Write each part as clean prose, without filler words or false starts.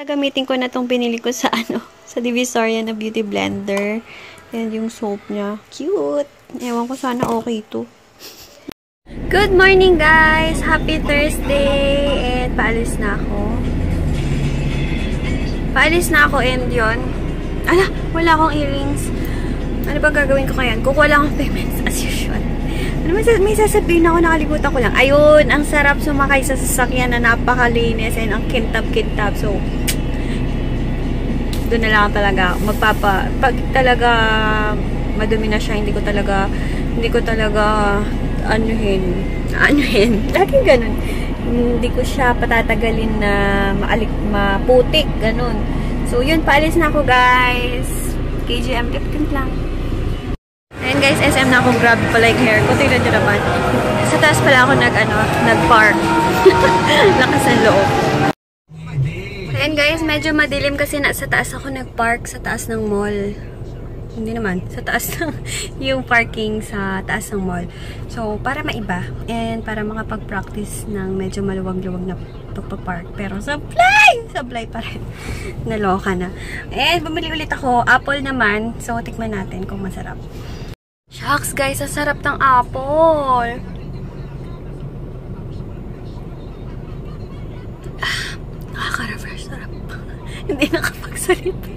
Gagamitin ko na tong binili ko sa sa Divisoria na beauty blender. Yan yung soap niya. Cute! Ewan ko, sana okay to. Good morning guys! Happy Thursday! And paalis na ako. And yun. Ala! Wala akong earrings. Ano ba gagawin ko kaya? Kukuha lang akong payments as usual. Ano may sasabihin ako, nakalimutan ko lang. Ayun! Ang sarap sumakay sa sasakyan na napakalinis and ang kintab-kintab. So, doon na lang talaga pag talaga madumi na siya, hindi ko talaga anuhin laging ganun, hindi ko siya patatagalin na maputik, ganun. So yun, paalis na ako guys. KGM tip lang. Ayan guys, SM na ako, grab pa like hair ko. Tignan nyo naman, sa taas pala ako nag-park. Lakas ng loob. And guys, medyo madilim kasi sa taas ako nag-park, sa taas ng mall. Hindi naman, sa taas ng yung parking sa taas ng mall. So, para maiba and para makapag-practice ng medyo maluwag-luwag na pagpapark. Pero sablay pa rin. Naloka na. And bumili ulit ako, apple naman. So, tikman natin kung masarap. Shucks guys, ang sarap ng apple. Nakaka-refresh, sarap. Hindi nakapagsalita.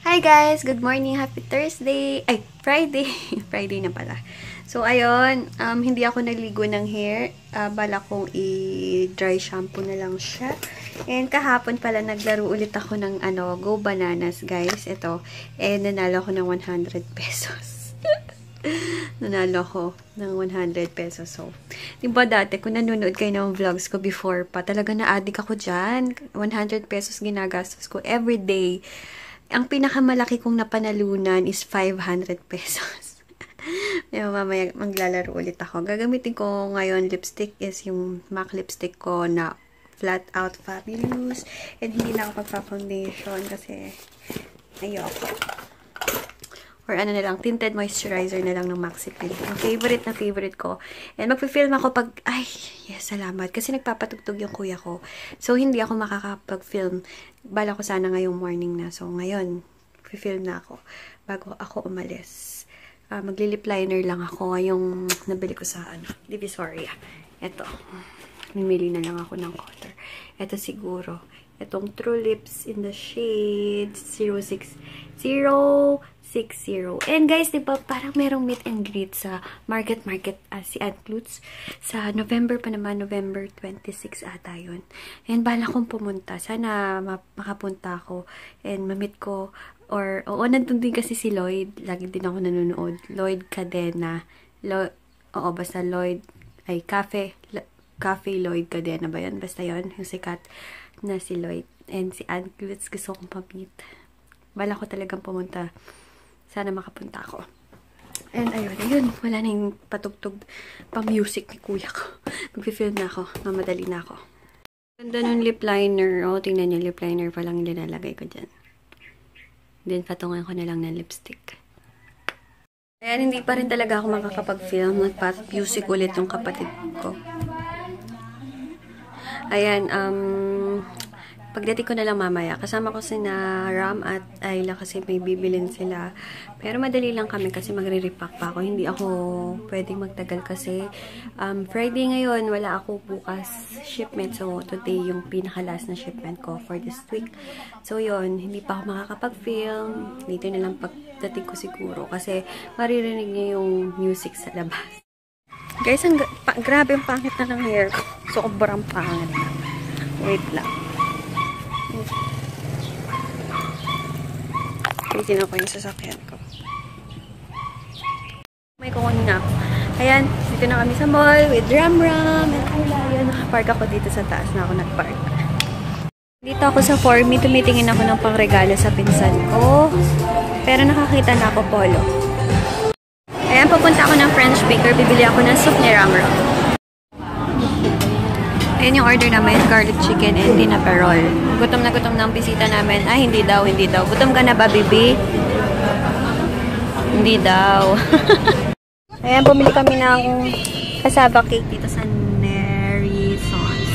Hi guys! Good morning! Happy Thursday! Ay, Friday! Friday na pala. So, ayun. Hindi ako naligo ng hair. Bala kong i-dry shampoo na lang siya. And kahapon pala, naglaro ulit ako ng Go Bananas, guys. Ito. And nanalo ako ng 100 pesos. Nanalo ako ng 100 pesos. So, diba dati, kung nanonood kayo ng vlogs ko before pa, talaga na-addict ako dyan. 100 pesos ginagastos ko every day. Ang pinakamalaki kong napanalunan is 500 pesos. Diba, mamaya maglalaro ulit ako. Gagamitin ko ngayon lipstick is yung MAC lipstick ko na Flat Out Fabulous. And hindi na ako magpa-foundation kasi ayoko. Or ano na lang, tinted moisturizer na lang ng Maxipil. Ang favorite ko. And magpi-film ako pag, ay, yes, salamat. Kasi nagpapatugtog yung kuya ko. So, hindi ako makakapag-film. Bala ko sana ngayong morning na. So, ngayon, fi-film na ako bago ako umalis. Magli-lip liner lang ako. Yung nabili ko sa, Divisoria. Ito. Mimili na lang ako ng color. Ito siguro. Itong True Lips in the shade 060. And guys, diba, parang merong meet and greet sa Market si Aunt Klutz. Sa November pa naman, November 26 ata yun. And bala kong pumunta. Sana makapunta ako and mamit ko. Or, oo, nandun din kasi si Lloyd. Lagi din ako nanonood. Lloyd Cadena. Basta Lloyd. Ay, Cafe Lloyd Cadena ba yun? Basta yun. Yung sikat na si Lloyd. And si Aunt Klutz, gusto kong pamit. Bala ko talagang pumunta. Sana makapunta ako. And ayun. Wala na yung patugtog pa-music ni kuya ko. Mag-film na ako. Mamadali na ako. Ganda nung lip liner. Oh, tingnan niyo, lip liner pa lang nilalagay ko dyan. Then, patungan ko na lang ng lipstick. Ayan, hindi pa rin talaga ako makakapag-film. Nagpa-music ulit yung kapatid ko. Ayan, pagdating ko na lang mamaya, kasama ko si na Ram at Ayla kasi may bibilin sila. Pero madali lang kami kasi magre-repack pa ako. Hindi ako pwedeng magtagal kasi Friday ngayon, wala ako bukas shipment. So, today yung pinaka-last na shipment ko for this week. So, yun, hindi pa ako makakapag-film. Dito na lang pagdating ko siguro kasi maririnig niyo yung music sa labas. Guys, grabe yung pangit na ng hair ko. Sobrang pangit na. Wait lang. Pilitin ako yung sasakyan ko. May kukunin na ako. Ayan, dito na kami sa mall with Ram and Ayla. Ayan, nakapark ako dito sa taas na ako nagpark. Dito ako sa Formy, tumitingin ako ng pangregalo sa pinsan ko. Pero nakakita na ako polo. Ayan, papunta ako ng French Baker. Bibili ako ng soup ni Ram. Ayan yung order namin, garlic chicken and tinaperol. Gutom na ang bisita namin. Ay, hindi daw. Gutom ka na ba, bibi? Hindi daw. Ayan, bumili kami ng cassava cake dito sa Nerisons.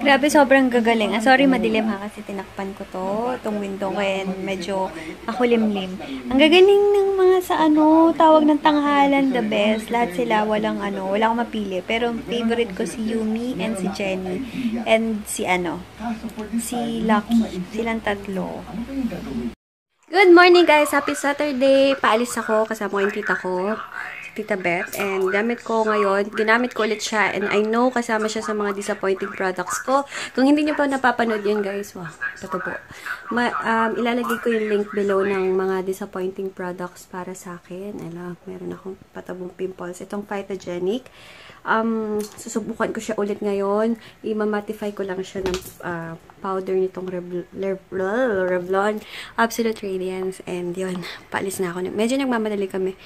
Grabe, sobrang gagaling. Sorry, madilim ha, kasi tinakpan ko to. Itong window ko, and medyo makulimlim. Ang gagaling ng mga sa tawag ng tanghalan, the best. Lahat sila, wala akong mapili. Pero favorite ko si Yumi and si Jenny. And si si Lucky. Silang tatlo. Good morning guys! Happy Saturday! Paalis ako, kasama ko yung tita ko, si Tita Beth. And ginamit ko ulit siya. And I know kasama siya sa mga disappointing products ko. Kung hindi niyo pa napapanood yun guys, wow, ito po. Ilalagay ko yung link below ng mga disappointing products para sa akin. Meron akong patabong pimples. Itong Phytogenic. Susubukan ko siya ulit ngayon. I-mattify ko lang siya ng powder nitong Revlon Absolute Radiance. And yun, paalis na ako. Medyo nagmamadali kami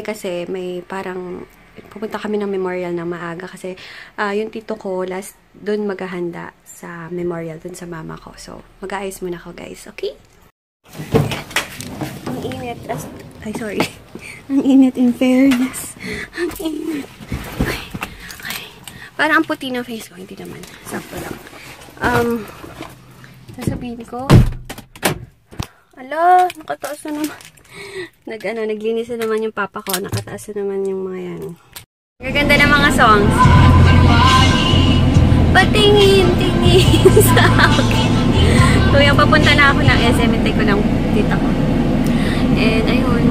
kasi may parang pupunta kami ng memorial na maaga kasi yung tito ko doon maghahanda sa memorial doon sa mama ko. So, mag-aayos muna ako guys. Okay? Ang init. Ay, sorry. Ang init in fairness. Ang init. Parang ang puti ng face ko. Hindi naman. Sakto lang. Sasabihin ko. Ala, nakataas na naman. Naglinis na naman yung papa ko. Nakataas na naman yung mga yan. Gaganda ng mga songs. Patingin sa akin. So, yung papunta na ako ng SM, hintay ko ng tita ko. And, ayun.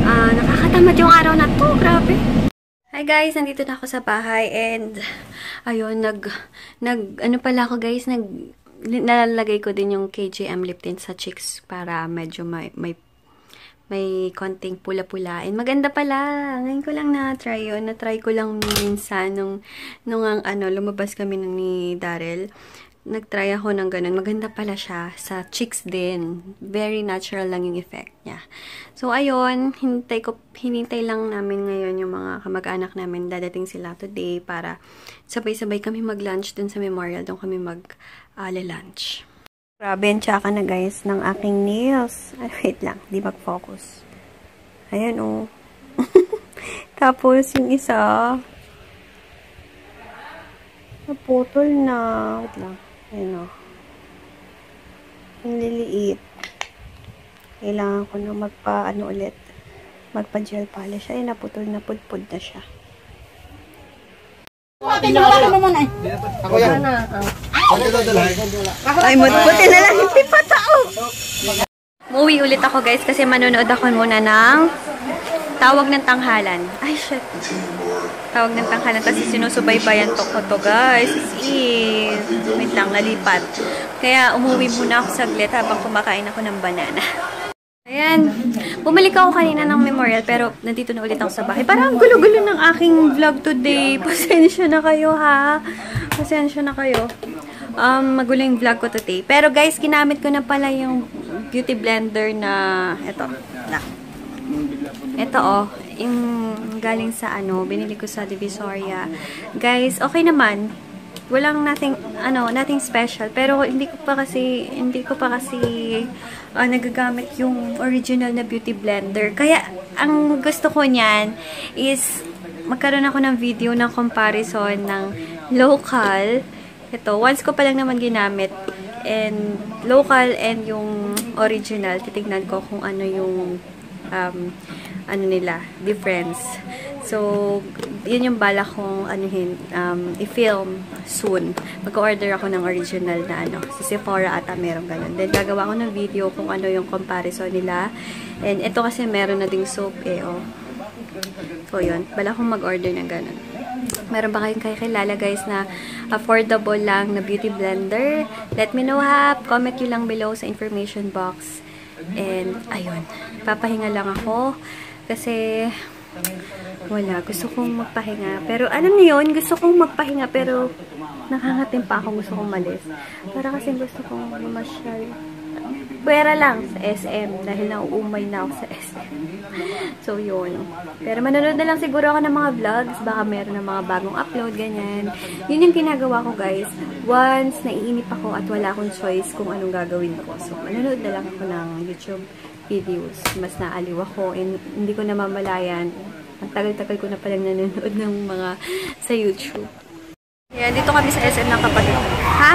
Nakakatamad yung araw na to. Grabe. Hi guys, nandito na ako sa bahay and ayun, nalalagay ko din yung KJM lip tint sa cheeks para medyo may konting pula-pula. And maganda pala. Ngayon ko lang na-try yun. Na-try ko lang minsan nung lumabas kami ni Daryl. Nag-try ako ng ganun. Maganda pala siya sa cheeks din. Very natural lang yung effect niya. So, ayun. Hinintay lang namin ngayon yung mga kamag-anak namin. Dadating sila today para sabay-sabay kami mag-lunch dun sa memorial. Doon kami mag-lunch. Grabe, ang tsaka na guys ng aking nails. Wait lang. Di mag-focus. Ayan, oh. Tapos, yung isa naputol na. Wait lang. Ayan o. Yung liliit. Kailangan ko na magpa-gel polish. Ay, naputol na. Pudpud na siya. Ako yan. Ay, buti na lang. Hindi pa tao. Umuwi ulit ako guys kasi manonood ako muna ng Tawag ng Tanghalan. Ay, shit. Tawag ng Tanghalan. Kasi sinusubaybayan ko to guys. Wait lang, nalipat. Kaya umuwi muna ako saglit habang kumakain ako ng banana. Ayan. Bumalik ako kanina ng memorial pero nandito na ulit ako sa bahay. Parang gulo-gulo ng aking vlog today. Pasensya na kayo ha. Pasensya na kayo. Magulo yung vlog ko today. Pero guys, ginamit ko na pala yung beauty blender na ito oh, yung galing sa binili ko sa Divisoria. Guys, okay naman. Walang nothing special, pero hindi ko pa kasi nagagamit yung original na beauty blender. Kaya ang gusto ko niyan is magkaroon ako ng video ng comparison ng local. Ito, once ko pa lang naman ginamit and local and yung original. Titignan ko kung ano yung difference. So, yun yung bala kong i-film soon. Mag-order ako ng original na sa Sephora ata meron ganun. Then, gagawa ko ng video kung ano yung comparison nila. And ito kasi meron na ding soap oh. So, yun. Bala kong mag-order ng ganun. Meron ba kayong kakilala guys na affordable lang na beauty blender? Let me know ha. Comment nyo lang below sa information box. And, ayun. Papahinga lang ako. Kasi, wala. Gusto kong magpahinga. Pero, alam niyo yun, gusto kong magpahinga. Pero, nakangatim pa ako. Gusto kong malis. Para kasi gusto kong mamasyal. Pwera lang sa SM. Dahil nauumay na ako sa SM. So, yun. Pero, manonood na lang siguro ako ng mga vlogs. Baka meron ng mga bagong upload, ganyan. Yun yung ginagawa ko, guys. Once, naiinip ako at wala akong choice kung anong gagawin ko. So, manonood na lang ako ng YouTube videos. Mas naaliw ako and hindi ko namamalayan. Ang tagal-tagal ko na palang nanonood ng mga sa YouTube. Ayan, dito kami sa SM ng kapatid. Ha?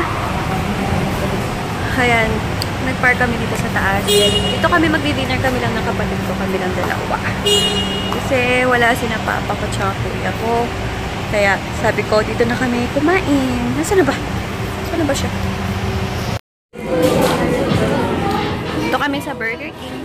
Ayan, nag-park kami dito sa taas. Dito kami magdi-dinner kami lang ng kapatid ko. Kami lang dalawa. Kasi wala si na papa ko tsaka kuya ko. Kaya sabi ko, dito na kami kumain. Nasaan na ba? Saan na ba siya? Dito kami sa Burger King.